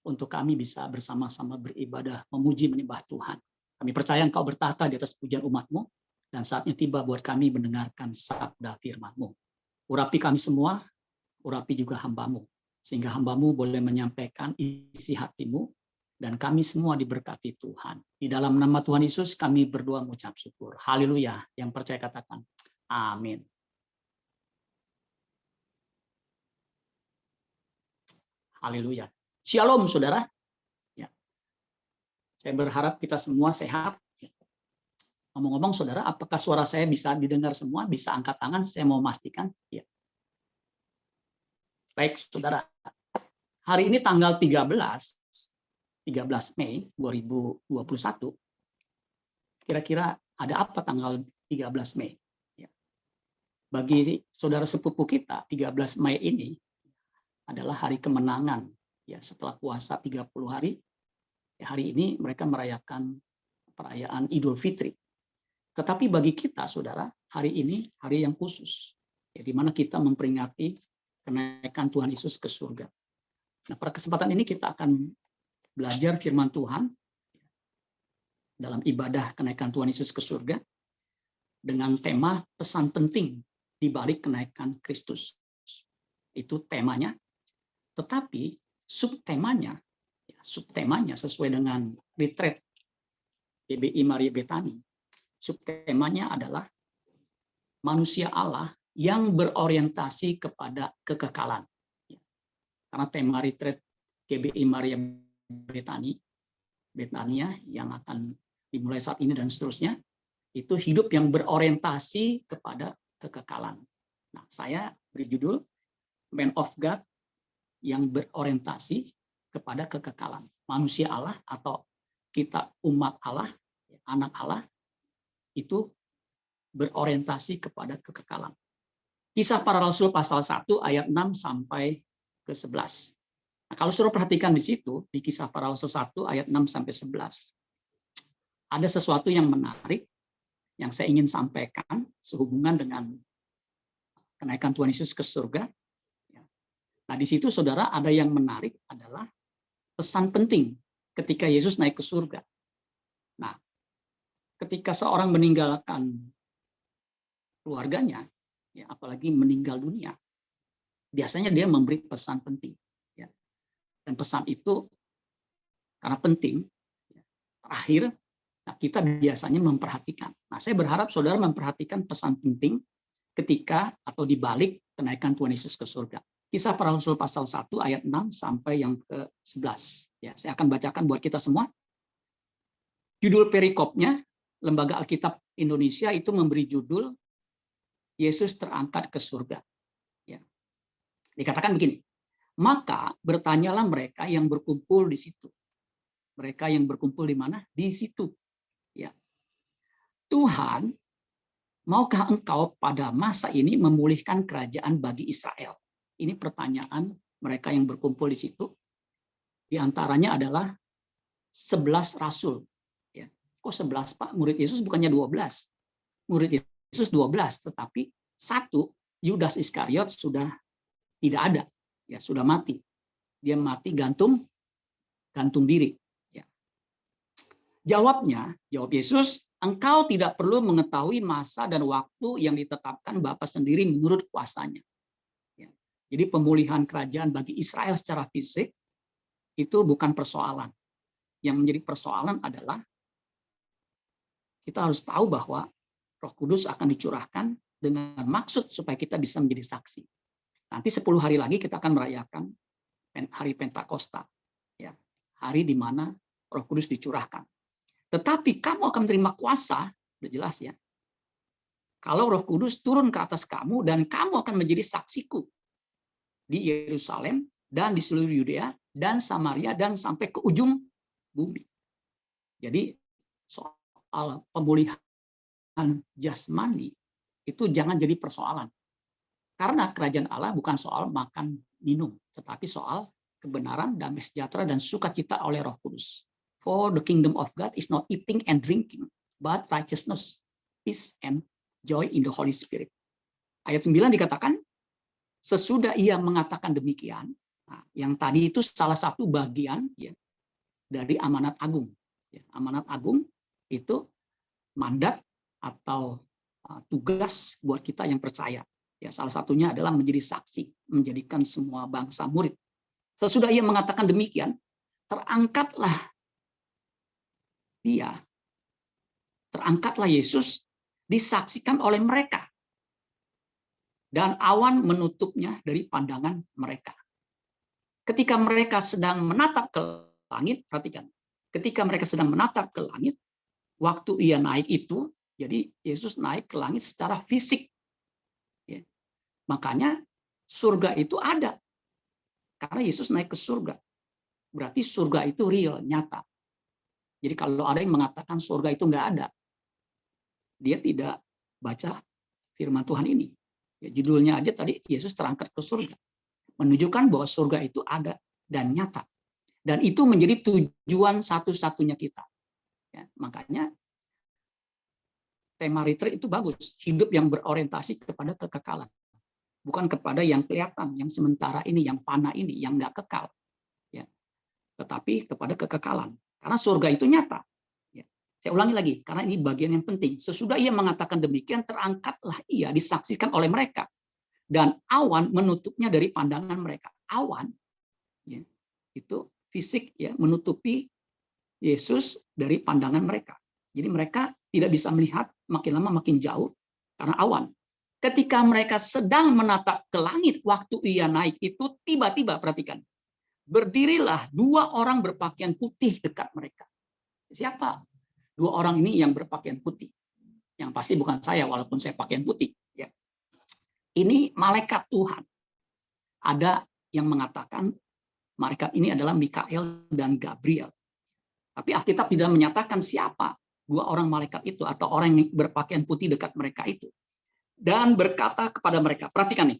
untuk kami bisa bersama-sama beribadah, memuji, menyembah Tuhan. Kami percaya Engkau bertahta di atas pujian umat-Mu, dan saatnya tiba buat kami mendengarkan sabda firman-Mu. Urapi kami semua, urapi juga hamba-Mu, sehingga hamba-Mu boleh menyampaikan isi hati-Mu, dan kami semua diberkati Tuhan. Di dalam nama Tuhan Yesus kami berdoa mengucap syukur. Haleluya. Yang percaya katakan, amin. Haleluya. Shalom, saudara. Ya. Saya berharap kita semua sehat. Ngomong-ngomong, saudara, apakah suara saya bisa didengar semua? Bisa angkat tangan? Saya mau memastikan. Ya. Baik, saudara. Hari ini tanggal 13 Mei 2021. Kira-kira ada apa tanggal 13 Mei? Ya. Bagi saudara sepupu kita, 13 Mei ini adalah hari kemenangan. Ya, setelah puasa 30 hari, ya, hari ini mereka merayakan perayaan Idul Fitri. Tetapi bagi kita, saudara, hari ini hari yang khusus, ya, di mana kita memperingati kenaikan Tuhan Yesus ke surga. Nah, pada kesempatan ini kita akan belajar firman Tuhan dalam ibadah kenaikan Tuhan Yesus ke surga dengan tema pesan penting di balik kenaikan Kristus. Itu temanya. Tetapi subtemanya sesuai dengan retreat GBI Maria Bethany. Subtemanya adalah manusia Allah yang berorientasi kepada kekekalan. Karena tema retreat GBI Maria Bethania yang akan dimulai saat ini dan seterusnya, itu hidup yang berorientasi kepada kekekalan. Nah, saya beri judul Man of God yang berorientasi kepada kekekalan. Manusia Allah atau kita umat Allah, anak Allah, itu berorientasi kepada kekekalan. Kisah Para Rasul pasal 1 ayat 6 sampai ke 11. Nah, kalau suruh perhatikan di situ, di Kisah Para Rasul 1 ayat 6 sampai 11, ada sesuatu yang menarik yang saya ingin sampaikan sehubungan dengan kenaikan Tuhan Yesus ke surga. Nah, di situ saudara ada yang menarik adalah pesan penting ketika Yesus naik ke surga. Nah, ketika seorang meninggalkan keluarganya, ya, apalagi meninggal dunia, biasanya dia memberi pesan penting. Ya. Dan pesan itu karena penting, ya, terakhir, nah, kita biasanya memperhatikan. Nah, saya berharap saudara memperhatikan pesan penting ketika atau di balik kenaikan Tuhan Yesus ke surga. Kisah Para Rasul pasal 1 ayat 6 sampai yang ke-11. Ya, saya akan bacakan buat kita semua. Judul perikopnya, Lembaga Alkitab Indonesia itu memberi judul Yesus terangkat ke surga. Ya. Dikatakan begini, maka bertanyalah mereka yang berkumpul di situ. Mereka yang berkumpul di mana? Di situ. Ya. Tuhan, maukah engkau pada masa ini memulihkan kerajaan bagi Israel? Ini pertanyaan mereka yang berkumpul di situ. Di antaranya adalah 11 rasul. Ya. Kok 11, Pak? Murid Yesus bukannya 12. Murid Yesus 12, tetapi satu, Yudas Iskariot sudah tidak ada. Ya, sudah mati. Dia mati gantung diri. Ya. Jawab Yesus, engkau tidak perlu mengetahui masa dan waktu yang ditetapkan Bapa sendiri menurut kuasanya. Jadi pemulihan kerajaan bagi Israel secara fisik itu bukan persoalan. Yang menjadi persoalan adalah kita harus tahu bahwa Roh Kudus akan dicurahkan dengan maksud supaya kita bisa menjadi saksi. Nanti 10 hari lagi kita akan merayakan hari Pentakosta. Ya, hari di mana Roh Kudus dicurahkan. Tetapi kamu akan menerima kuasa, udah jelas ya. Kalau Roh Kudus turun ke atas kamu dan kamu akan menjadi saksiku di Yerusalem dan di seluruh Yudea dan Samaria dan sampai ke ujung bumi. Jadi soal pemulihan jasmani itu jangan jadi persoalan. Karena kerajaan Allah bukan soal makan minum, tetapi soal kebenaran, damai sejahtera dan sukacita oleh Roh Kudus. For the kingdom of God is not eating and drinking, but righteousness, peace and joy in the Holy Spirit. Ayat 9 dikatakan, sesudah ia mengatakan demikian, Nah, yang tadi itu salah satu bagian ya dari amanat agung. Ya, amanat agung itu mandat atau tugas buat kita yang percaya. Ya, salah satunya adalah menjadi saksi, menjadikan semua bangsa murid. Sesudah ia mengatakan demikian, terangkatlah dia, terangkatlah Yesus, disaksikan oleh mereka. Dan awan menutupnya dari pandangan mereka. Ketika mereka sedang menatap ke langit, perhatikan. Ketika mereka sedang menatap ke langit, waktu ia naik itu, jadi Yesus naik ke langit secara fisik. Ya. Makanya surga itu ada. Karena Yesus naik ke surga. Berarti surga itu real, nyata. Jadi kalau ada yang mengatakan surga itu nggak ada, dia tidak baca firman Tuhan ini. Ya, judulnya aja tadi, Yesus terangkat ke surga. Menunjukkan bahwa surga itu ada dan nyata. Dan itu menjadi tujuan satu-satunya kita. Ya, makanya tema retreat itu bagus. Hidup yang berorientasi kepada kekekalan. Bukan kepada yang kelihatan, yang sementara ini, yang fana ini, yang nggak kekal. Ya. Tetapi kepada kekekalan. Karena surga itu nyata. Ya. Saya ulangi lagi, karena ini bagian yang penting. Sesudah ia mengatakan demikian, terangkatlah ia, disaksikan oleh mereka. Dan awan menutupnya dari pandangan mereka. Awan ya, itu fisik ya, menutupi Yesus dari pandangan mereka. Jadi mereka tidak bisa melihat, makin lama makin jauh karena awan. Ketika mereka sedang menatap ke langit waktu ia naik itu, tiba-tiba perhatikan, berdirilah dua orang berpakaian putih dekat mereka. Siapa? Dua orang ini yang berpakaian putih. Yang pasti bukan saya, walaupun saya pakaian putih. Ya. Ini malaikat Tuhan. Ada yang mengatakan malaikat ini adalah Mikael dan Gabriel. Tapi Alkitab tidak menyatakan siapa dua orang malaikat itu atau orang yang berpakaian putih dekat mereka itu. Dan berkata kepada mereka, perhatikan nih,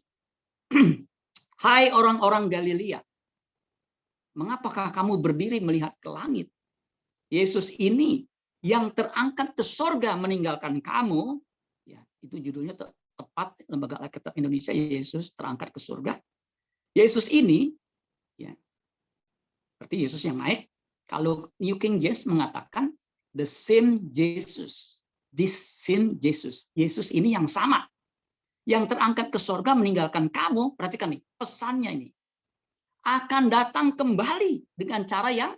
hai orang-orang Galilea, mengapakah kamu berdiri melihat ke langit? Yesus ini yang terangkat ke sorga meninggalkan kamu, ya, itu judulnya tepat Lembaga Alkitab Indonesia, Yesus terangkat ke surga. Yesus ini, ya, berarti Yesus yang naik. Kalau New King James mengatakan the same Jesus, this same Jesus, Yesus ini yang sama, yang terangkat ke sorga meninggalkan kamu. Perhatikan nih pesannya ini, akan datang kembali dengan cara yang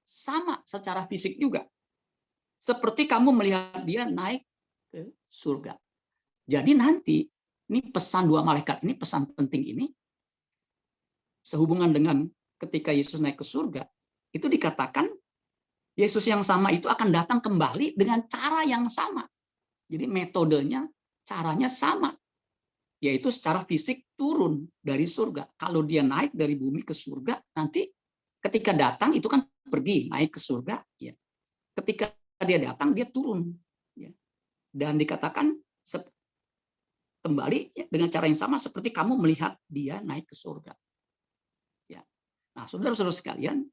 sama secara fisik juga, seperti kamu melihat dia naik ke surga. Jadi nanti ini pesan dua malaikat ini, pesan penting ini sehubungan dengan ketika Yesus naik ke surga, itu dikatakan Yesus yang sama itu akan datang kembali dengan cara yang sama. Jadi metodenya, caranya sama. Yaitu secara fisik turun dari surga. Kalau dia naik dari bumi ke surga, nanti ketika datang itu kan pergi, naik ke surga. Ya. Ketika dia datang, dia turun. Ya. Dan dikatakan kembali ya, dengan cara yang sama seperti kamu melihat dia naik ke surga. Ya. Nah, saudara-saudara sekalian,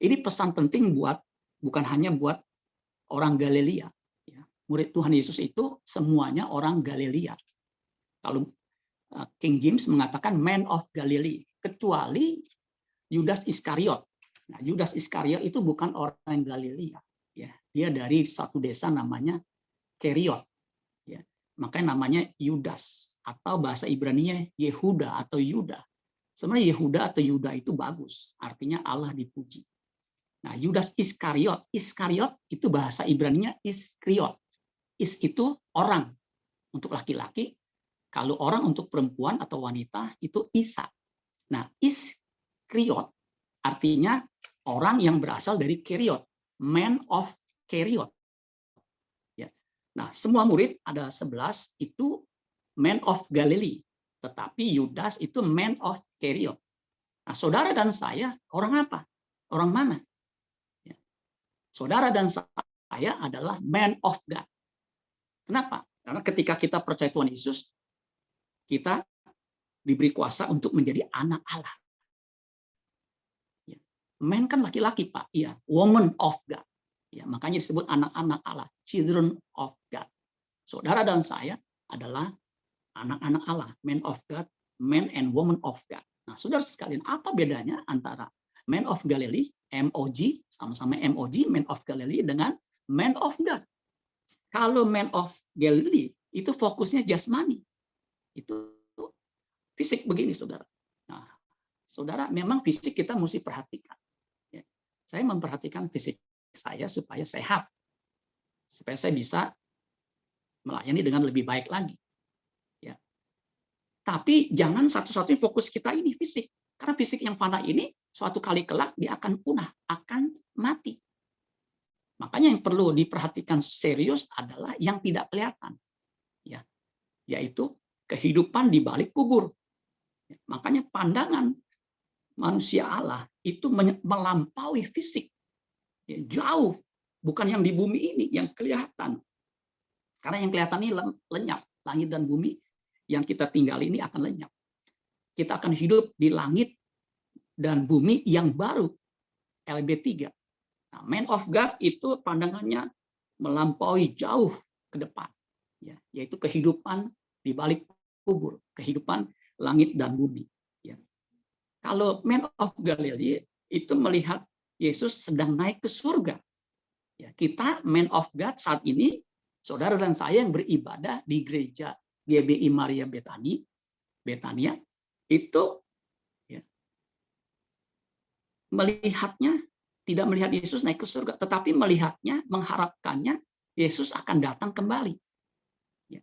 ini pesan penting bukan hanya buat orang Galilea. Ya. Murid Tuhan Yesus itu semuanya orang Galilea. Kalau King James mengatakan man of Galilee, kecuali Yudas Iskariot. Nah, Yudas Iskariot itu bukan orang Galilea. Ya. Dia dari satu desa namanya Keriot. Ya. Makanya namanya Yudas, atau bahasa Ibrani-nya Yehuda atau Yuda. Sebenarnya Yehuda atau Yuda itu bagus, artinya Allah dipuji. Nah, Yudas Iskariot, Iskariot itu bahasa Ibrani-nya Iskriot. Is itu orang untuk laki-laki, kalau orang untuk perempuan atau wanita itu Isa. Nah, Iskriot artinya orang yang berasal dari Keriot, man of Keriot. Ya. Nah, semua murid ada 11 itu man of Galilee, tetapi Yudas itu man of Keriot. Nah, saudara dan saya orang apa? Orang mana? Ya. Saudara dan saya adalah man of God. Kenapa? Karena ketika kita percaya Tuhan Yesus, kita diberi kuasa untuk menjadi anak Allah. Ya. Man kan laki-laki, Pak. Iya, woman of God. Ya, makanya disebut anak-anak Allah, children of God. Saudara dan saya adalah anak-anak Allah, man of God, man and woman of God. Nah, saudara sekalian, apa bedanya antara Man of Galilee, MOG, sama-sama MOG, Man of Galilee, dengan Man of God? Kalau Man of Galilee, itu fokusnya jasmani. Itu fisik begini, saudara. Nah, saudara, memang fisik kita mesti perhatikan. Ya. Saya memperhatikan fisik saya supaya sehat. Supaya saya bisa melayani dengan lebih baik lagi. Ya. Tapi jangan satu-satunya fokus kita ini fisik. Karena fisik yang fana ini suatu kali kelak dia akan punah, akan mati. Makanya yang perlu diperhatikan serius adalah yang tidak kelihatan. Ya, yaitu kehidupan di balik kubur. Ya, makanya pandangan manusia Allah itu melampaui fisik. Ya, jauh, bukan yang di bumi ini yang kelihatan. Karena yang kelihatan ini lenyap, langit dan bumi yang kita tinggal ini akan lenyap. Kita akan hidup di langit dan bumi yang baru, LB3. Nah, Man of God itu pandangannya melampaui jauh ke depan, ya, yaitu kehidupan di balik kubur, kehidupan langit dan bumi. Ya. Kalau Man of Galilee itu melihat Yesus sedang naik ke surga. Ya, kita Man of God saat ini, saudara dan saya yang beribadah di gereja GBI Maria Betania, itu ya, melihatnya tidak melihat Yesus naik ke surga, tetapi melihatnya, mengharapkannya Yesus akan datang kembali. Ya,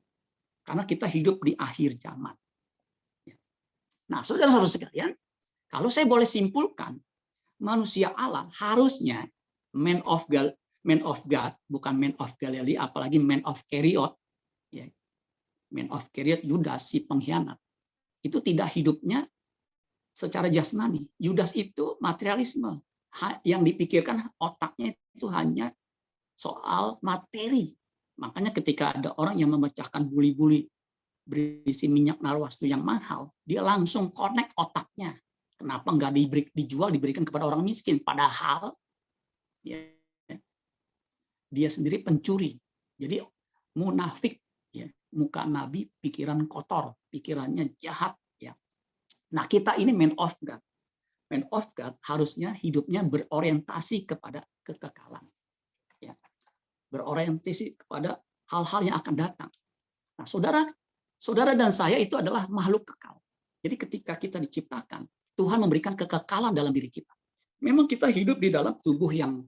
karena kita hidup di akhir zaman. Ya. Nah, saudara-saudara sekalian, kalau saya boleh simpulkan, manusia Allah harusnya Man of God, bukan Man of Galilee, apalagi Man of Keriot. Ya. Man of Keriot, Yudas, si pengkhianat. Itu tidak hidupnya secara jasmani. Yudas itu materialisme. Yang dipikirkan otaknya itu hanya soal materi. Makanya ketika ada orang yang memecahkan buli-buli berisi minyak narwastu yang mahal, dia langsung connect otaknya. Kenapa nggak dijual, diberikan kepada orang miskin? Padahal ya, dia sendiri pencuri. Jadi munafik, ya, muka nabi, pikiran kotor, pikirannya jahat. Ya. Nah, kita ini Man of God. Man of God harusnya hidupnya berorientasi kepada kekekalan. Ya. Berorientasi kepada hal-hal yang akan datang. Nah, saudara dan saya itu adalah makhluk kekal. Jadi ketika kita diciptakan, Tuhan memberikan kekekalan dalam diri kita. Memang kita hidup di dalam tubuh yang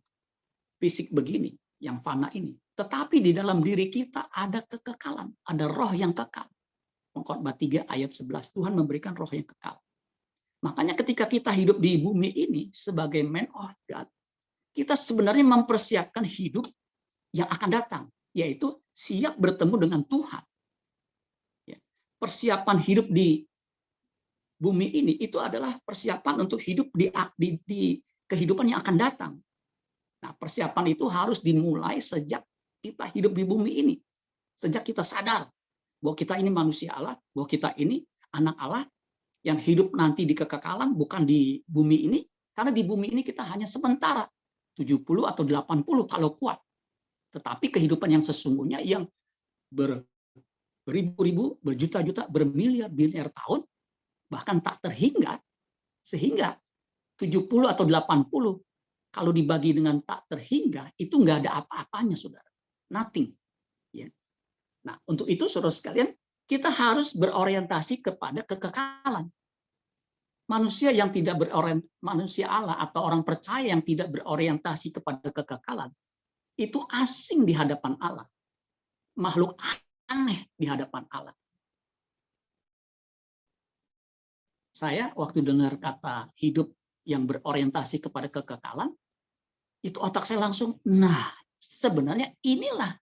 fisik begini, yang fana ini. Tetapi di dalam diri kita ada kekekalan, ada roh yang kekal. Pengkhotbah 3 ayat 11, Tuhan memberikan roh yang kekal. Makanya ketika kita hidup di bumi ini sebagai Man of God, kita sebenarnya mempersiapkan hidup yang akan datang, yaitu siap bertemu dengan Tuhan. Persiapan hidup di bumi ini itu adalah persiapan untuk hidup di kehidupan yang akan datang. Nah, persiapan itu harus dimulai sejak kita hidup di bumi ini. Sejak kita sadar bahwa kita ini manusia Allah, bahwa kita ini anak Allah yang hidup nanti di kekekalan, bukan di bumi ini. Karena di bumi ini kita hanya sementara, 70 atau 80 kalau kuat. Tetapi kehidupan yang sesungguhnya yang beribu-ribu, berjuta-juta, bermiliar-miliar tahun, bahkan tak terhingga, sehingga 70 atau 80 kalau dibagi dengan tak terhingga, itu nggak ada apa-apanya, saudara. Nothing. Ya. Nah, untuk itu, saudara sekalian, kita harus berorientasi kepada kekekalan. Manusia yang tidak manusia Allah atau orang percaya yang tidak berorientasi kepada kekekalan, itu asing di hadapan Allah. Makhluk aneh di hadapan Allah. Saya waktu dengar kata hidup yang berorientasi kepada kekekalan, itu otak saya langsung, nah sebenarnya inilah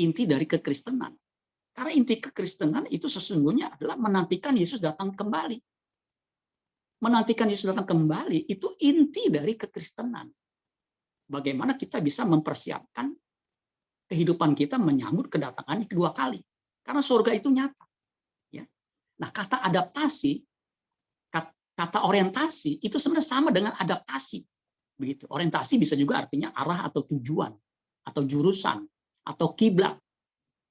inti dari kekristenan. Karena inti kekristenan itu sesungguhnya adalah menantikan Yesus datang kembali. Menantikan Yesus datang kembali itu inti dari kekristenan. Bagaimana kita bisa mempersiapkan kehidupan kita menyambut kedatangannya kedua kali. Karena surga itu nyata. Ya. Nah, kata adaptasi, kata orientasi itu sebenarnya sama dengan adaptasi. Begitu. Orientasi bisa juga artinya arah atau tujuan, atau jurusan, atau kiblat.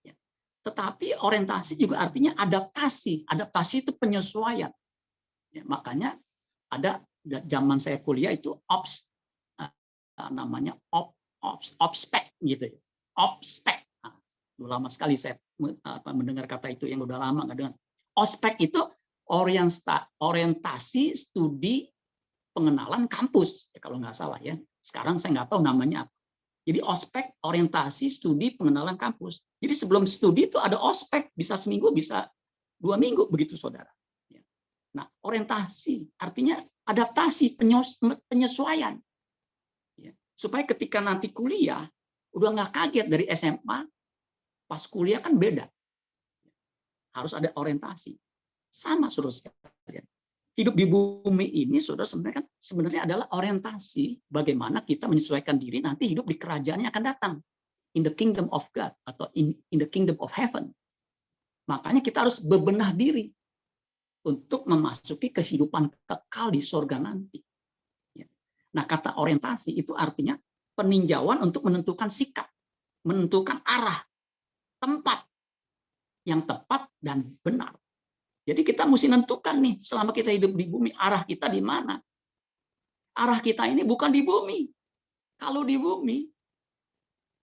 Ya. Tetapi orientasi juga artinya adaptasi. Adaptasi itu penyesuaian. Ya, makanya ada zaman saya kuliah itu namanya obspek gitu ya. Obspek. Nah, lama sekali saya mendengar kata itu, yang udah lama nggak dengar. Ospek itu orientasi studi pengenalan kampus, ya, kalau nggak salah ya. Sekarang saya nggak tahu namanya apa. Jadi ospek orientasi studi pengenalan kampus. Jadi sebelum studi itu ada ospek, bisa seminggu, bisa 2 minggu, begitu saudara. Nah, orientasi artinya adaptasi, penyesuaian, supaya ketika nanti kuliah udah nggak kaget dari SMA, pas kuliah kan beda. Harus ada orientasi. Sama, saudara sekalian. Hidup di bumi ini, saudara, sebenarnya adalah orientasi bagaimana kita menyesuaikan diri nanti hidup di kerajaan yang akan datang, in the kingdom of God atau in the kingdom of heaven. Makanya kita harus bebenah diri untuk memasuki kehidupan kekal di surga nanti. Nah, kata orientasi itu artinya peninjauan untuk menentukan sikap, menentukan arah, tempat yang tepat dan benar. Jadi kita mesti nentukan nih, selama kita hidup di bumi, arah kita di mana. Arah kita ini bukan di bumi. Kalau di bumi,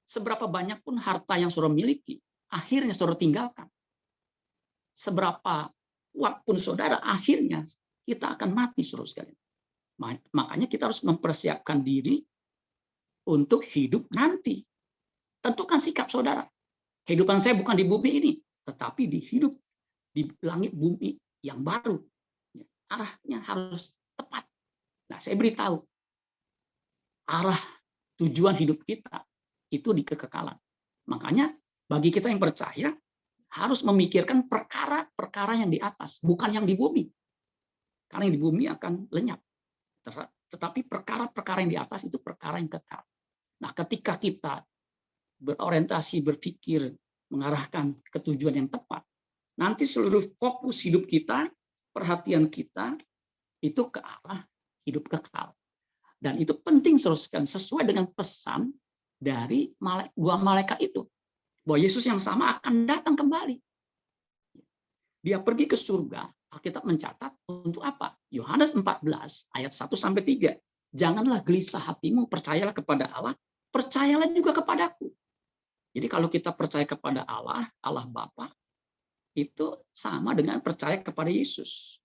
seberapa banyak pun harta yang saudara miliki, akhirnya saudara tinggalkan. Seberapa kuat pun saudara, akhirnya kita akan mati, saudara sekalian. Makanya kita harus mempersiapkan diri untuk hidup nanti. Tentukan sikap saudara. Kehidupan saya bukan di bumi ini, tetapi di hidup di langit bumi yang baru. Arahnya harus tepat. Nah, saya beritahu, arah tujuan hidup kita itu di kekekalan. Makanya bagi kita yang percaya, harus memikirkan perkara-perkara yang di atas, bukan yang di bumi. Karena yang di bumi akan lenyap. Tetapi perkara-perkara yang di atas itu perkara yang kekal. Nah, ketika kita berorientasi, berpikir, mengarahkan ke tujuan yang tepat, nanti seluruh fokus hidup kita, perhatian kita, itu ke arah hidup kekal. Dan itu penting sesuai dengan pesan dari dua malaikat itu. Bahwa Yesus yang sama akan datang kembali. Dia pergi ke surga, Alkitab mencatat untuk apa? Yohanes 14 ayat 1-3. Janganlah gelisah hatimu, percayalah kepada Allah, percayalah juga kepadaku. Jadi kalau kita percaya kepada Allah, Allah Bapa, itu sama dengan percaya kepada Yesus.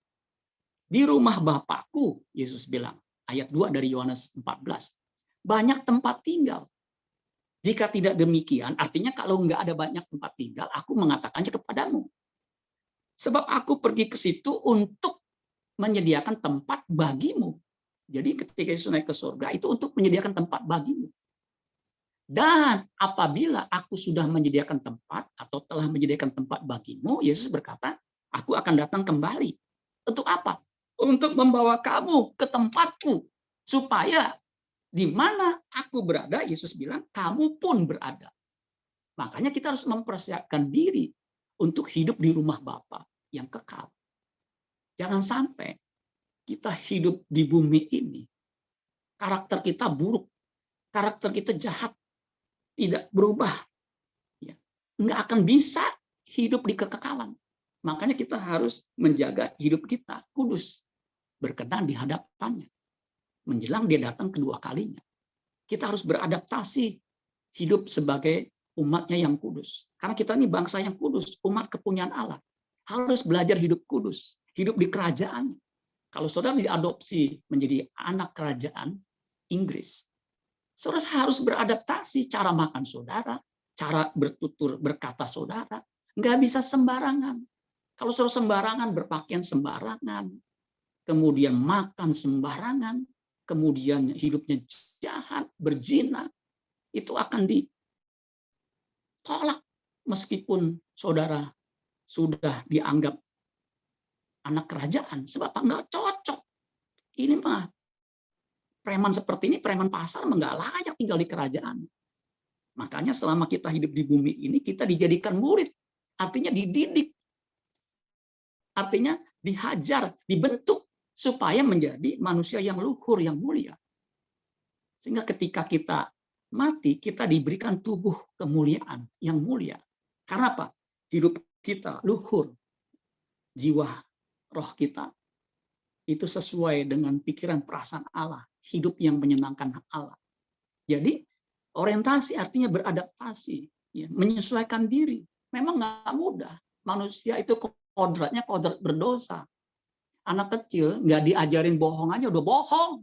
Di rumah Bapakku, Yesus bilang, ayat 2 dari Yohanes 14, banyak tempat tinggal. Jika tidak demikian, artinya kalau nggak ada banyak tempat tinggal, aku mengatakannya kepadamu. Sebab aku pergi ke situ untuk menyediakan tempat bagimu. Jadi ketika Yesus naik ke surga, itu untuk menyediakan tempat bagimu. Dan apabila aku sudah menyediakan tempat atau telah menyediakan tempat bagimu, Yesus berkata, aku akan datang kembali. Untuk apa? Untuk membawa kamu ke tempatku. Supaya di mana aku berada, Yesus bilang, kamu pun berada. Makanya kita harus mempersiapkan diri untuk hidup di rumah Bapa yang kekal. Jangan sampai kita hidup di bumi ini, karakter kita buruk, karakter kita jahat, tidak berubah. Nggak akan bisa hidup di kekekalan. Makanya kita harus menjaga hidup kita kudus, berkenan di hadapannya. Menjelang dia datang kedua kalinya. Kita harus beradaptasi hidup sebagai umatnya yang kudus. Karena kita ini bangsa yang kudus, umat kepunyaan Allah. Harus belajar hidup kudus, hidup di kerajaan. Kalau saudara diadopsi menjadi anak kerajaan Inggris, saudara harus beradaptasi cara makan saudara, cara bertutur berkata saudara. Nggak bisa sembarangan. Kalau saudara sembarangan, berpakaian sembarangan, kemudian makan sembarangan, kemudian hidupnya jahat, berzina, itu akan ditolak meskipun saudara sudah dianggap anak kerajaan, sebab nggak cocok. Ini mah preman seperti ini, preman pasar nggak layak tinggal di kerajaan. Makanya selama kita hidup di bumi ini, kita dijadikan murid, artinya dididik, artinya dihajar, dibentuk supaya menjadi manusia yang luhur, yang mulia. Sehingga ketika kita mati, kita diberikan tubuh kemuliaan yang mulia. Karena apa? Hidup kita luhur, jiwa, roh kita itu sesuai dengan pikiran perasaan Allah, hidup yang menyenangkan Allah. Jadi orientasi artinya beradaptasi, ya, menyesuaikan diri. Memang nggak mudah. Manusia itu kodratnya kodrat berdosa. Anak kecil nggak diajarin bohong aja udah bohong.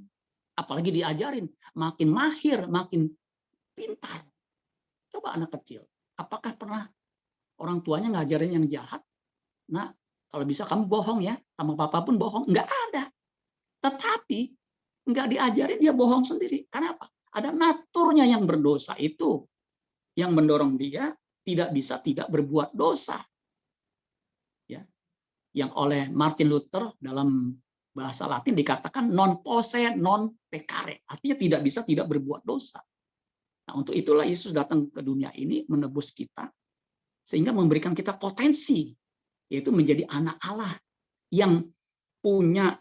Apalagi diajarin, makin mahir, makin pintar. Coba anak kecil, apakah pernah orang tuanya ngajarin yang jahat? Nah, kalau bisa kamu bohong ya, sama papa pun bohong. Nggak ada. Tetapi nggak diajarin, dia bohong sendiri. Karena apa? Ada naturnya yang berdosa itu yang mendorong dia tidak bisa tidak berbuat dosa. Ya, yang oleh Martin Luther dalam bahasa Latin dikatakan non posse non pecare, artinya tidak bisa tidak berbuat dosa. Nah, untuk itulah Yesus datang ke dunia ini menebus kita sehingga memberikan kita potensi, yaitu menjadi anak Allah yang punya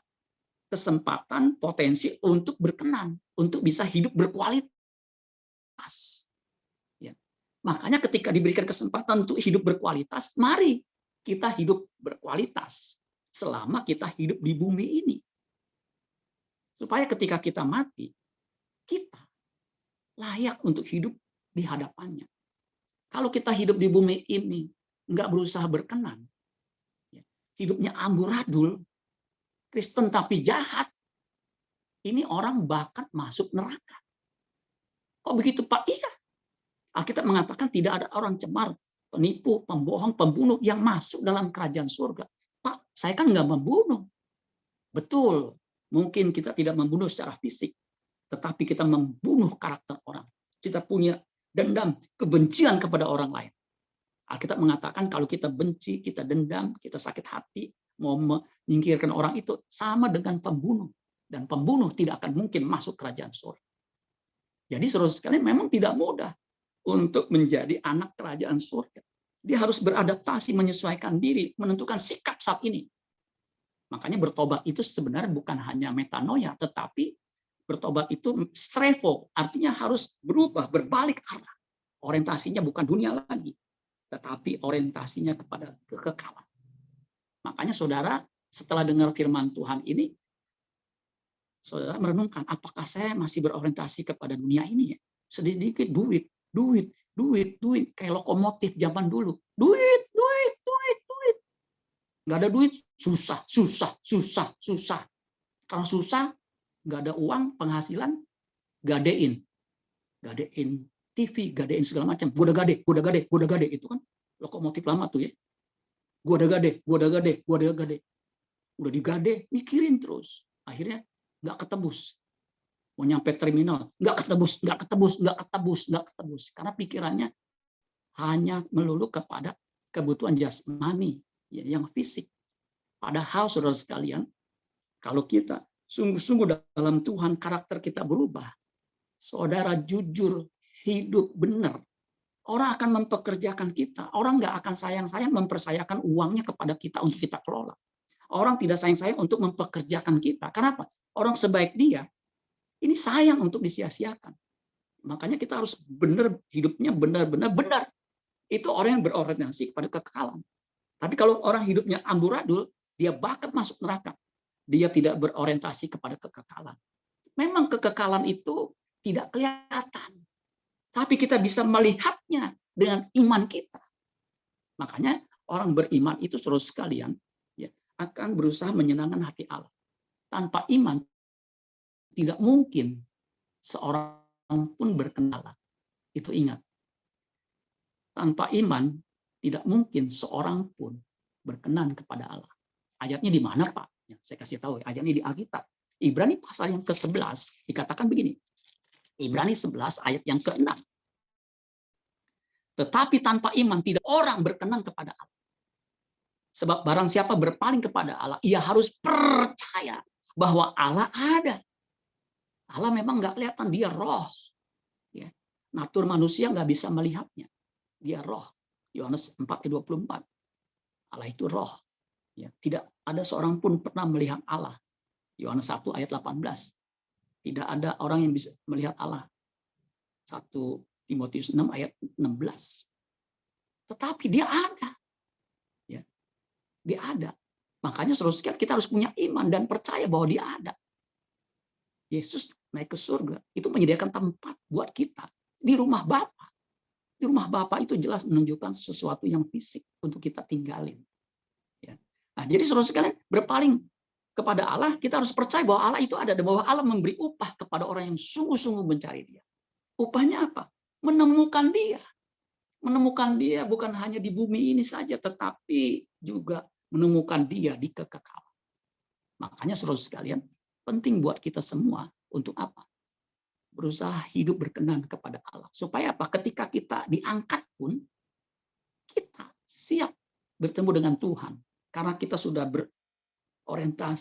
kesempatan, potensi untuk berkenan, untuk bisa hidup berkualitas. Ya. Makanya ketika diberikan kesempatan untuk hidup berkualitas, mari kita hidup berkualitas selama kita hidup di bumi ini. Supaya ketika kita mati, kita layak untuk hidup di hadapannya. Kalau kita hidup di bumi ini, nggak berusaha berkenan, hidupnya amburadul, Kristen tapi jahat, ini orang bahkan masuk neraka. Kok begitu Pak? Iya. Alkitab mengatakan tidak ada orang cemar, penipu, pembohong, pembunuh yang masuk dalam kerajaan surga. Pak, saya kan nggak membunuh. Betul, mungkin kita tidak membunuh secara fisik, tetapi kita membunuh karakter orang. Kita punya dendam, kebencian kepada orang lain. Alkitab mengatakan kalau kita benci, kita dendam, kita sakit hati, mau menyingkirkan orang itu sama dengan pembunuh. Dan pembunuh tidak akan mungkin masuk kerajaan surga. Jadi saudara sekalian memang tidak mudah untuk menjadi anak kerajaan surga. Dia harus beradaptasi, menyesuaikan diri, menentukan sikap saat ini. Makanya bertobat itu sebenarnya bukan hanya metanoia, tetapi bertobat itu strevo, artinya harus berubah, berbalik arah. Orientasinya bukan dunia lagi, tetapi orientasinya kepada kekekalan. Makanya saudara, setelah dengar firman Tuhan ini, saudara merenungkan, apakah saya masih berorientasi kepada dunia ini ya? Sedikit duit, duit, duit, duit, kayak lokomotif zaman dulu. Duit, duit, duit, duit. Nggak ada duit, susah, susah, susah, susah. Kalau susah, nggak ada uang, penghasilan, gadein. Gadein TV, gadein segala macam. Goda gade, goda gade, goda gade. Itu kan lokomotif lama tuh ya. Goda gade, goda gade, goda gade. Udah digade, mikirin terus. Akhirnya nggak ketebus. Mau nyampe terminal, nggak ketebus, nggak ketebus, nggak ketebus, nggak ketebus. Karena pikirannya hanya melulu kepada kebutuhan jasmani, yang fisik. Padahal saudara sekalian, kalau kita sungguh-sungguh dalam Tuhan, karakter kita berubah, saudara jujur, hidup benar, orang akan mempekerjakan kita. Orang nggak akan sayang-sayang mempercayakan uangnya kepada kita untuk kita kelola. Orang tidak sayang-sayang untuk mempekerjakan kita. Kenapa? Orang sebaik dia, ini sayang untuk disia-siakan. Makanya kita harus benar, hidupnya benar-benar benar. Itu orang yang berorientasi kepada kekekalan. Tapi kalau orang hidupnya amburadul, dia bakal masuk neraka. Dia tidak berorientasi kepada kekekalan. Memang kekekalan itu tidak kelihatan. Tapi kita bisa melihatnya dengan iman kita. Makanya orang beriman itu saudara sekalian ya, akan berusaha menyenangkan hati Allah. Tanpa iman, tidak mungkin seorang pun berkenalan. Itu ingat. Tanpa iman, tidak mungkin seorang pun berkenan kepada Allah. Ayatnya di mana, Pak? Ya, saya kasih tahu, ayatnya di Alkitab. Ibrani pasal yang ke-11 dikatakan begini. Ibrani 11 ayat yang ke-6. Tetapi tanpa iman tidak orang berkenan kepada Allah. Sebab barang siapa berpaling kepada Allah, ia harus percaya bahwa Allah ada. Allah memang nggak kelihatan, dia roh. Ya. Natur manusia nggak bisa melihatnya. Dia roh. Yohanes 4:24. Allah itu roh. Ya, tidak ada seorang pun pernah melihat Allah. Yohanes 1 ayat 18. Tidak ada orang yang bisa melihat Allah. 1 Timotius 6 ayat 16. Tetapi dia ada. Ya. Dia ada. Makanya saudara, kita harus punya iman dan percaya bahwa dia ada. Yesus naik ke surga, itu menyediakan tempat buat kita di rumah Bapa. Di rumah Bapa itu jelas menunjukkan sesuatu yang fisik untuk kita tinggalin. Ya. Nah, jadi saudara sekalian, berpaling kepada Allah, kita harus percaya bahwa Allah itu ada, dan bahwa Allah memberi upah kepada orang yang sungguh-sungguh mencari dia. Upahnya apa? Menemukan dia. Menemukan dia bukan hanya di bumi ini saja, tetapi juga menemukan dia di kekekalan. Makanya saudara sekalian, penting buat kita semua untuk apa? Berusaha hidup berkenan kepada Allah. Supaya apa? Ketika kita diangkat pun, kita siap bertemu dengan Tuhan. Karena kita sudah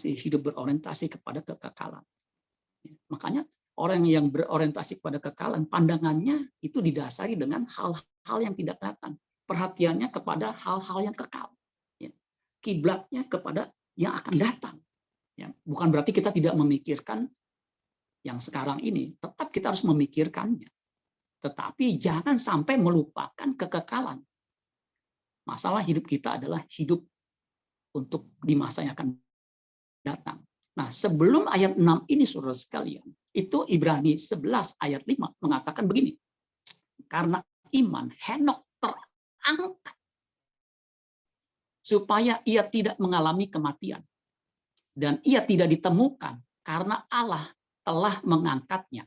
hidup berorientasi kepada kekekalan. Makanya orang yang berorientasi kepada kekekalan, pandangannya itu didasari dengan hal-hal yang tidak datang. Perhatiannya kepada hal-hal yang kekal. Kiblatnya kepada yang akan datang. Bukan berarti kita tidak memikirkan yang sekarang ini, tetap kita harus memikirkannya. Tetapi jangan sampai melupakan kekekalan. Masalah hidup kita adalah hidup untuk di masa yang akan datang. Nah, sebelum ayat 6 ini saudara sekalian, itu Ibrani 11 ayat 5 mengatakan begini. Karena iman Henok terangkat supaya ia tidak mengalami kematian. Dan ia tidak ditemukan karena Allah telah mengangkatnya.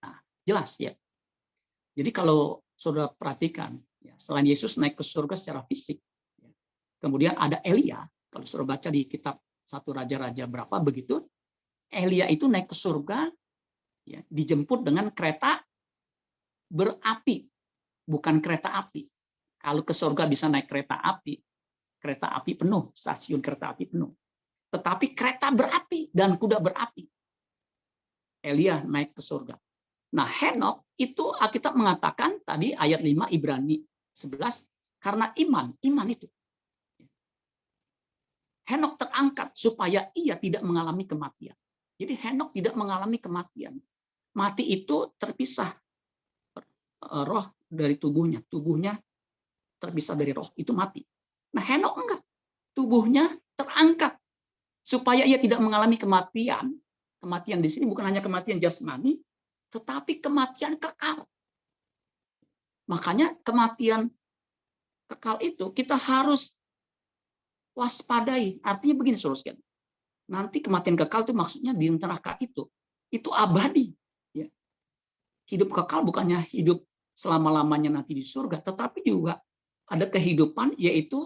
Nah, jelas ya. Jadi kalau saudara perhatikan, selain Yesus naik ke surga secara fisik, kemudian ada Elia. Kalau saudara baca di kitab 1 Raja-Raja berapa begitu, Elia itu naik ke surga, dijemput dengan kereta berapi, bukan kereta api. Kalau ke surga bisa naik kereta api penuh, stasiun kereta api penuh. Tetapi kereta berapi dan kuda berapi. Elia naik ke surga. Nah, Henok itu Alkitab mengatakan tadi ayat 5 Ibrani 11 karena iman itu. Henok terangkat supaya ia tidak mengalami kematian. Jadi Henok tidak mengalami kematian. Mati itu terpisah roh dari tubuhnya. Tubuhnya terpisah dari roh, itu mati. Nah, Henok enggak. Tubuhnya terangkat supaya ia tidak mengalami kematian. Kematian di sini bukan hanya kematian jasmani, tetapi kematian kekal. Makanya kematian kekal itu kita harus waspadai. Artinya begini, saudara. Nanti kematian kekal itu maksudnya di neraka itu abadi. Ya. Hidup kekal bukannya hidup selama-lamanya nanti di surga, tetapi juga ada kehidupan, yaitu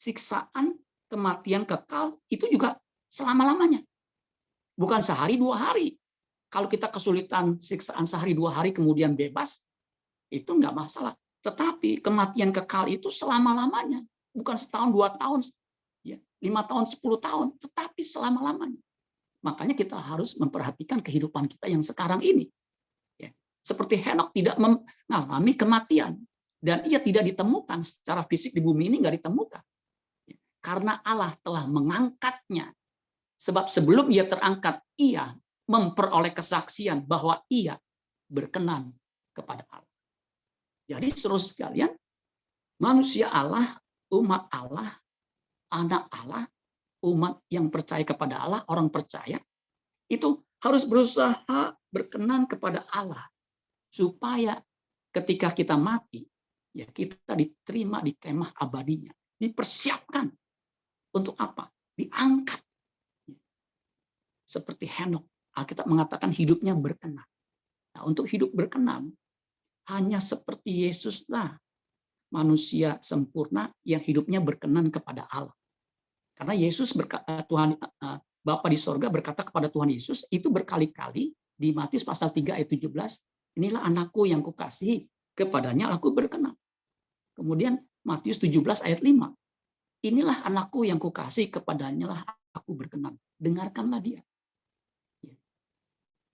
siksaan kematian kekal itu juga selama-lamanya. Bukan sehari 2 hari. Kalau kita kesulitan siksaan sehari 2 hari kemudian bebas, itu enggak masalah. Tetapi kematian kekal itu selama-lamanya. Bukan setahun, 2 tahun, 5 tahun, 10 tahun, tetapi selama-lamanya. Makanya kita harus memperhatikan kehidupan kita yang sekarang ini. Seperti Henok tidak mengalami kematian. Dan ia tidak ditemukan secara fisik di bumi ini, enggak ditemukan. Karena Allah telah mengangkatnya. Sebab sebelum ia terangkat, ia memperoleh kesaksian bahwa ia berkenan kepada Allah. Jadi saudara sekalian, manusia Allah, umat Allah, anak Allah, umat yang percaya kepada Allah, orang percaya, itu harus berusaha berkenan kepada Allah. Supaya ketika kita mati, ya kita diterima di kemah abadinya. Dipersiapkan untuk apa? Diangkat. Seperti Henok, Alkitab mengatakan hidupnya berkenan. Nah, untuk hidup berkenan, hanya seperti Yesuslah manusia sempurna yang hidupnya berkenan kepada Allah. Karena Yesus Tuhan Bapa di sorga berkata kepada Tuhan Yesus itu berkali-kali di Matius pasal 3 ayat 17, inilah anakku yang kukasihi, kepadanya aku berkenan. Kemudian Matius 17 ayat 5, inilah anakku yang kukasihi, kepadanya lah aku berkenan. Dengarkanlah dia.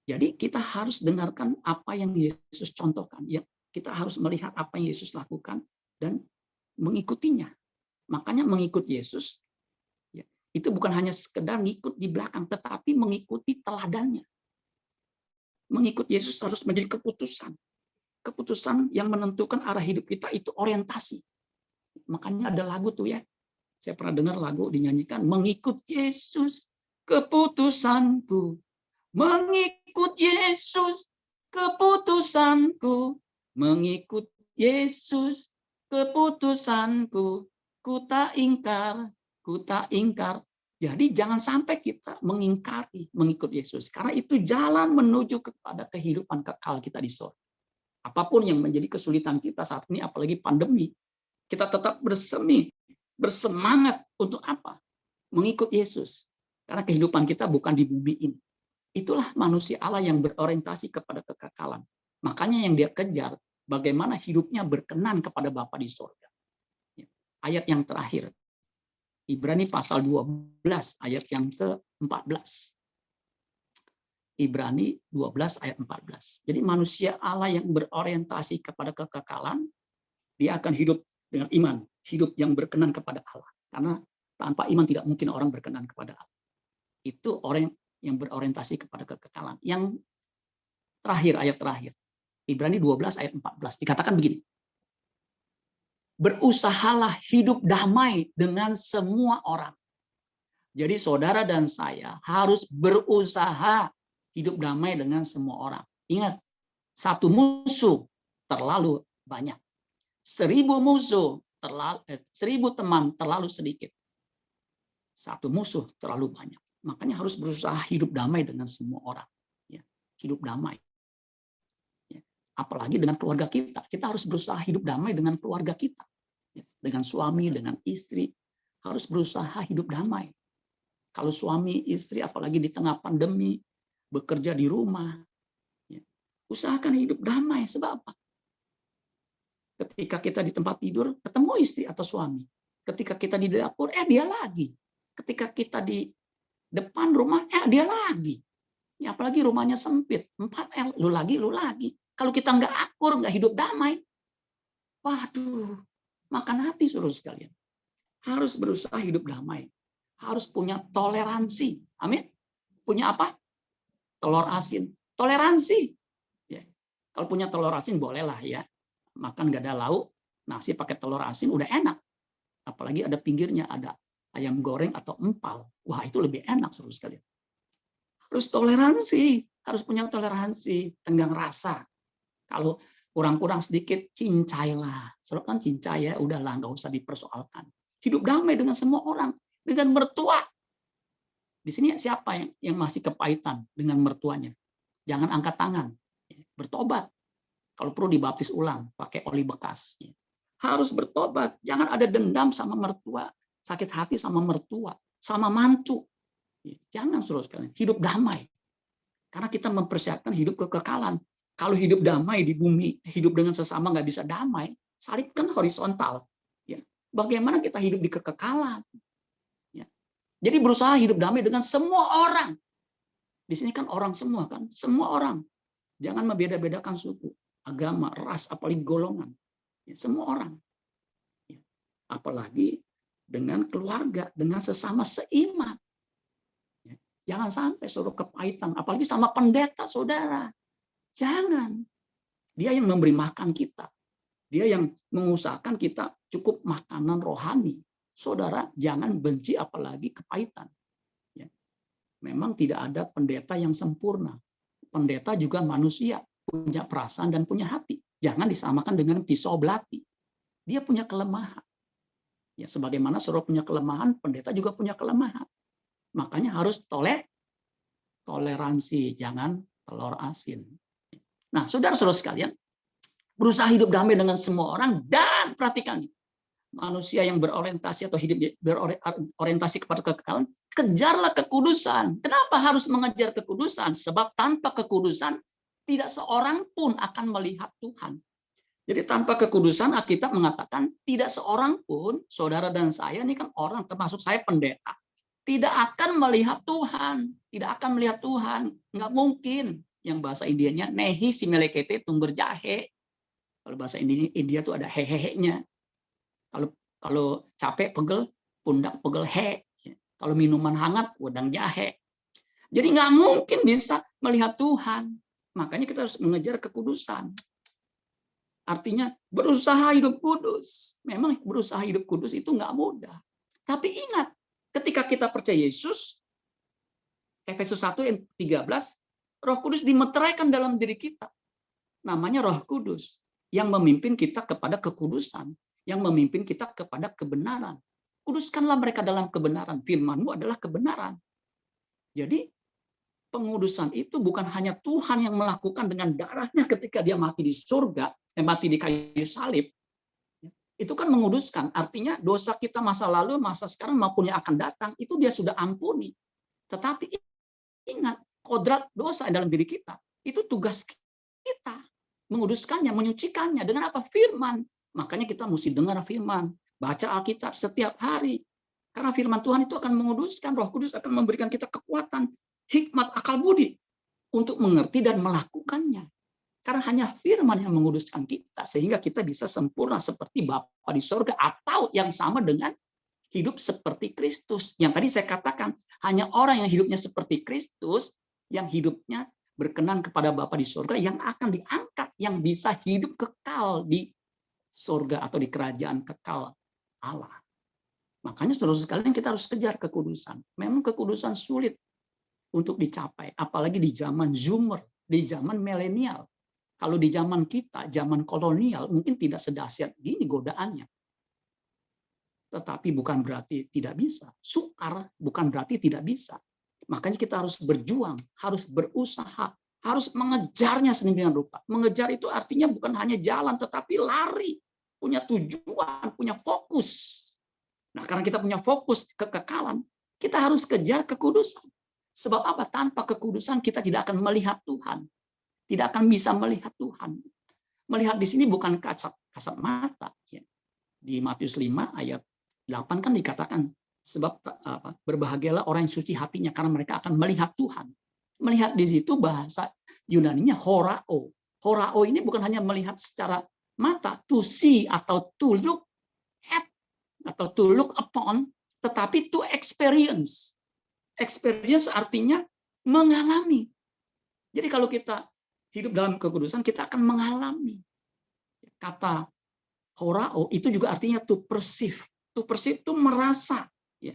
Jadi kita harus dengarkan apa yang Yesus contohkan. Ya, kita harus melihat apa yang Yesus lakukan dan mengikutinya. Makanya mengikut Yesus ya, itu bukan hanya sekedar ngikut di belakang, tetapi mengikuti teladannya. Mengikut Yesus harus menjadi keputusan. Keputusan yang menentukan arah hidup kita itu orientasi. Makanya ada lagu tuh ya, Saya pernah dengar lagu dinyanyikan, mengikut Yesus keputusanku, mengikut Yesus keputusanku, mengikut Yesus keputusanku, ku tak ingkar, ku tak ingkar. Jadi jangan sampai kita mengingkari mengikut Yesus, karena itu jalan menuju kepada kehidupan kekal kita di surga. Apapun yang menjadi kesulitan kita saat ini, apalagi pandemi, kita tetap bersemi, bersemangat untuk apa? Mengikut Yesus. Karena kehidupan kita bukan di bumi ini. Itulah manusia Allah yang berorientasi kepada kekekalan. Makanya yang dia kejar, bagaimana hidupnya berkenan kepada Bapa di surga. Ayat yang terakhir, Ibrani pasal 12 ayat yang ke-14. Ibrani 12 ayat 14. Jadi manusia Allah yang berorientasi kepada kekekalan, dia akan hidup dengan iman, hidup yang berkenan kepada Allah. Karena tanpa iman tidak mungkin orang berkenan kepada Allah. Itu orang yang berorientasi kepada kekekalan. Yang terakhir, ayat terakhir, Ibrani 12 ayat 14, dikatakan begini. Berusahalah hidup damai dengan semua orang. Jadi saudara dan saya harus berusaha hidup damai dengan semua orang. Ingat, satu musuh terlalu banyak. 1000 musuh, 1000 teman terlalu sedikit. Satu musuh terlalu banyak. Makanya harus berusaha hidup damai dengan semua orang. Ya, hidup damai. Ya, apalagi dengan keluarga kita. Kita harus berusaha hidup damai dengan keluarga kita. Ya, dengan suami, dengan istri. Harus berusaha hidup damai. Kalau suami, istri, apalagi di tengah pandemi, bekerja di rumah, ya, usahakan hidup damai. Sebab apa? Ketika kita di tempat tidur, ketemu istri atau suami. Ketika kita di dapur, dia lagi. Ketika kita di depan rumah, dia lagi. Ya, apalagi rumahnya sempit, 4L, lu lagi. Kalau kita nggak akur, nggak hidup damai, waduh, makan hati suruh sekalian. Harus berusaha hidup damai. Harus punya toleransi. Amin. Punya apa? Telur asin. Toleransi. Ya. Kalau punya telur asin bolehlah ya. Makan nggak ada lauk, nasi pakai telur asin udah enak. Apalagi ada pinggirnya ada ayam goreng atau empal. Wah, itu lebih enak suruh sekalian. Harus toleransi, harus punya toleransi, tenggang rasa. Kalau kurang-kurang sedikit, cincailah. Soalnya kan cincai ya, udahlah, nggak usah dipersoalkan. Hidup damai dengan semua orang, dengan mertua. Di sini siapa yang masih kepahitan dengan mertuanya? Jangan angkat tangan, bertobat. Kalau perlu dibaptis ulang, pakai oli bekas. Harus bertobat, jangan ada dendam sama mertua, sakit hati sama mertua, sama mantu. Jangan suruh sekalian, hidup damai. Karena kita mempersiapkan hidup kekekalan. Kalau hidup damai di bumi, hidup dengan sesama nggak bisa damai, salib kan horizontal. Ya. Bagaimana kita hidup di kekekalan? Ya. Jadi berusaha hidup damai dengan semua orang. Di sini kan orang semua kan, semua orang. Jangan membeda-bedakan suku, agama, ras, apalagi golongan. Ya, semua orang. Ya. Apalagi dengan keluarga, dengan sesama seiman. Ya. Jangan sampai suruh kepahitan, apalagi sama pendeta, saudara. Jangan. Dia yang memberi makan kita. Dia yang mengusahakan kita cukup makanan rohani. Saudara, jangan benci apalagi kepahitan. Ya. Memang tidak ada pendeta yang sempurna. Pendeta juga manusia, punya perasaan dan punya hati. Jangan disamakan dengan pisau belati. Dia punya kelemahan. Ya, sebagaimana saudara punya kelemahan, pendeta juga punya kelemahan. Makanya harus toleransi, jangan telur asin. Nah, saudara-saudara sekalian, berusaha hidup damai dengan semua orang dan perhatikan manusia yang berorientasi atau hidup berorientasi kepada kekekalan, kejarlah kekudusan. Kenapa harus mengejar kekudusan? Sebab tanpa kekudusan tidak seorang pun akan melihat Tuhan. Jadi tanpa kekudusan Alkitab mengatakan tidak seorang pun, saudara dan saya ini kan orang, termasuk saya pendeta, tidak akan melihat Tuhan, tidak akan melihat Tuhan, nggak mungkin. Yang bahasa Indianya nehi simelekete tumber jahe. Kalau bahasa India tuh ada hehehe-nya. Kalau capek pegel, pundak pegel he. Kalau minuman hangat, wedang jahe. Jadi nggak mungkin bisa melihat Tuhan. Makanya kita harus mengejar kekudusan. Artinya berusaha hidup kudus. Memang berusaha hidup kudus itu nggak mudah. Tapi ingat, ketika kita percaya Yesus, Efesus 1 ayat 13, Roh Kudus dimeteraikan dalam diri kita. Namanya Roh Kudus yang memimpin kita kepada kekudusan, yang memimpin kita kepada kebenaran. Kuduskanlah mereka dalam kebenaran. Firman-Mu adalah kebenaran. Jadi pengudusan itu bukan hanya Tuhan yang melakukan dengan darahnya ketika dia mati di surga, mati di kayu salib. Itu kan menguduskan. Artinya dosa kita masa lalu, masa sekarang maupun yang akan datang, itu dia sudah ampuni. Tetapi ingat, kodrat dosa dalam diri kita, itu tugas kita. Menguduskannya, menyucikannya. Dengan apa? Firman. Makanya kita mesti dengar firman. Baca Alkitab setiap hari. Karena firman Tuhan itu akan menguduskan. Roh Kudus akan memberikan kita kekuatan, hikmat, akal budi untuk mengerti dan melakukannya. Karena hanya firman yang menguduskan kita. Sehingga kita bisa sempurna seperti Bapa di sorga. Atau yang sama dengan hidup seperti Kristus. Yang tadi saya katakan, hanya orang yang hidupnya seperti Kristus, yang hidupnya berkenan kepada Bapa di sorga, yang akan diangkat, yang bisa hidup kekal di sorga atau di kerajaan kekal Allah. Makanya saudara sekalian kita harus kejar kekudusan. Memang kekudusan sulit untuk dicapai, apalagi di zaman Zoomer, di zaman milenial. Kalau di zaman kita, zaman kolonial, mungkin tidak sedahsyat gini godaannya. Tetapi bukan berarti tidak bisa. Sukar bukan berarti tidak bisa. Makanya kita harus berjuang, harus berusaha, harus mengejarnya sedemikian rupa. Mengejar itu artinya bukan hanya jalan, tetapi lari. Punya tujuan, punya fokus. Nah, karena kita punya fokus kekekalan, kita harus kejar kekudusan. Sebab apa? Tanpa kekudusan kita tidak akan melihat Tuhan. Tidak akan bisa melihat Tuhan. Melihat di sini bukan kasat mata. Di Matius 5 ayat 8 kan dikatakan, sebab berbahagialah orang yang suci hatinya karena mereka akan melihat Tuhan. Melihat di situ bahasa Yunaninya horao. Horao ini bukan hanya melihat secara mata, to see atau to look at atau to look upon, tetapi to experience. Experience artinya mengalami. Jadi kalau kita hidup dalam kekudusan, kita akan mengalami. Kata horao itu juga artinya to perceive. To perceive itu merasa, ya,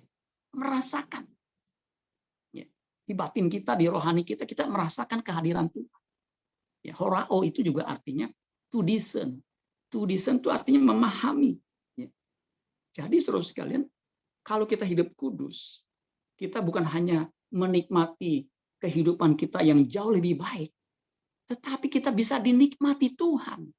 merasakan. Ya, di batin kita, di rohani kita, kita merasakan kehadiran Tuhan. Ya, horao itu juga artinya to discern. To discern itu artinya memahami. Ya. Jadi saudara sekalian, kalau kita hidup kudus, kita bukan hanya menikmati kehidupan kita yang jauh lebih baik, tetapi kita bisa dinikmati Tuhan.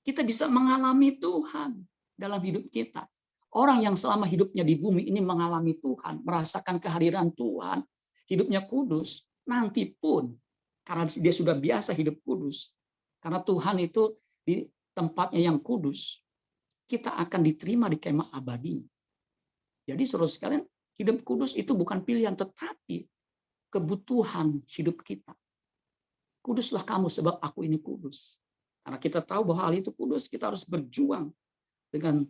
Kita bisa mengalami Tuhan dalam hidup kita. Orang yang selama hidupnya di bumi ini mengalami Tuhan, merasakan kehadiran Tuhan, hidupnya kudus, nanti pun, karena dia sudah biasa hidup kudus, karena Tuhan itu di tempatnya yang kudus, kita akan diterima di kemah abadi. Jadi saudara sekalian, hidup kudus itu bukan pilihan, tetapi kebutuhan hidup kita. Kuduslah kamu sebab aku ini kudus. Karena kita tahu bahwa hal itu kudus, kita harus berjuang dengan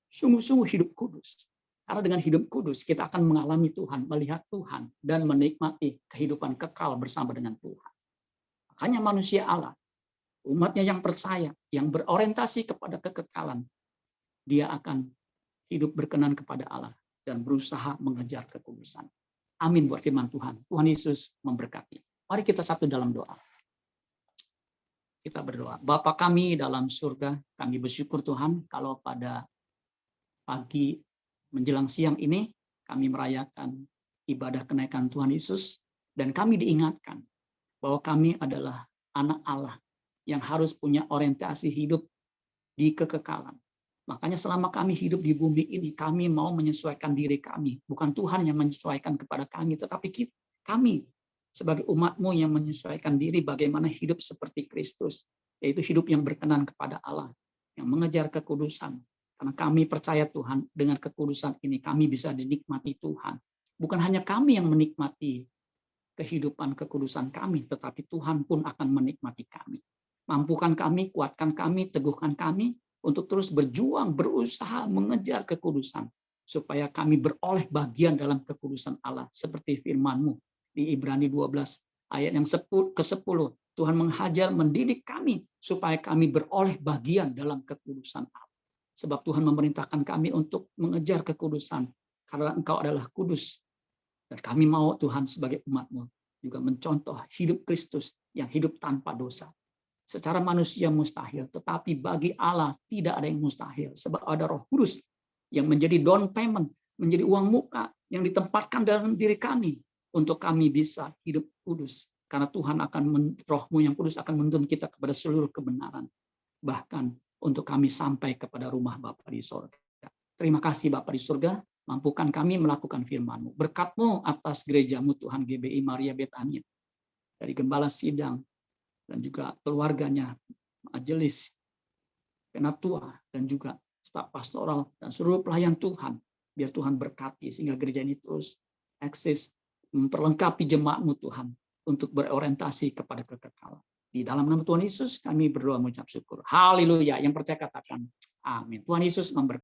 sungguh-sungguh hidup kudus. Karena dengan hidup kudus, kita akan mengalami Tuhan, melihat Tuhan, dan menikmati kehidupan kekal bersama dengan Tuhan. Makanya manusia Allah, umatnya yang percaya, yang berorientasi kepada kekekalan, dia akan hidup berkenan kepada Allah dan berusaha mengejar kekudusan. Amin buat firman Tuhan. Tuhan Yesus memberkati. Mari kita satu dalam doa. Kita berdoa. Bapa kami dalam surga, kami bersyukur Tuhan kalau pada pagi menjelang siang ini kami merayakan ibadah kenaikan Tuhan Yesus dan kami diingatkan bahwa kami adalah anak Allah yang harus punya orientasi hidup di kekekalan. Makanya selama kami hidup di bumi ini, kami mau menyesuaikan diri kami. Bukan Tuhan yang menyesuaikan kepada kami, tetapi kami sebagai umat-Mu yang menyesuaikan diri bagaimana hidup seperti Kristus, yaitu hidup yang berkenan kepada Allah, yang mengejar kekudusan. Karena kami percaya Tuhan, dengan kekudusan ini kami bisa dinikmati Tuhan. Bukan hanya kami yang menikmati kehidupan kekudusan kami, tetapi Tuhan pun akan menikmati kami. Mampukan kami, kuatkan kami, teguhkan kami, untuk terus berjuang, berusaha mengejar kekudusan, supaya kami beroleh bagian dalam kekudusan Allah, seperti firman-Mu di Ibrani 12 ayat yang ke-10. Tuhan menghajar, mendidik kami, supaya kami beroleh bagian dalam kekudusan Allah. Sebab Tuhan memerintahkan kami untuk mengejar kekudusan, karena Engkau adalah kudus. Dan kami mau Tuhan sebagai umat-Mu juga mencontoh hidup Kristus yang hidup tanpa dosa. Secara manusia mustahil, tetapi bagi Allah tidak ada yang mustahil. Sebab ada Roh Kudus yang menjadi down payment, menjadi uang muka yang ditempatkan dalam diri kami untuk kami bisa hidup kudus. Karena Tuhan akan, Roh-Mu yang kudus akan menuntun kita kepada seluruh kebenaran. Bahkan untuk kami sampai kepada rumah Bapa di surga. Terima kasih Bapa di surga, mampukan kami melakukan firman-Mu. Berkat-Mu atas gereja-Mu Tuhan GBI Maria Betania. Dari Gembala Sidang, dan juga keluarganya, majelis, penatua, dan juga staf pastoral, dan seluruh pelayan Tuhan. Biar Tuhan berkati, sehingga gereja ini terus eksis, memperlengkapi jemaat-Mu Tuhan, untuk berorientasi kepada kekekalan. Di dalam nama Tuhan Yesus, kami berdoa mengucap syukur. Haleluya. Yang percaya katakan, amin. Tuhan Yesus memberkati.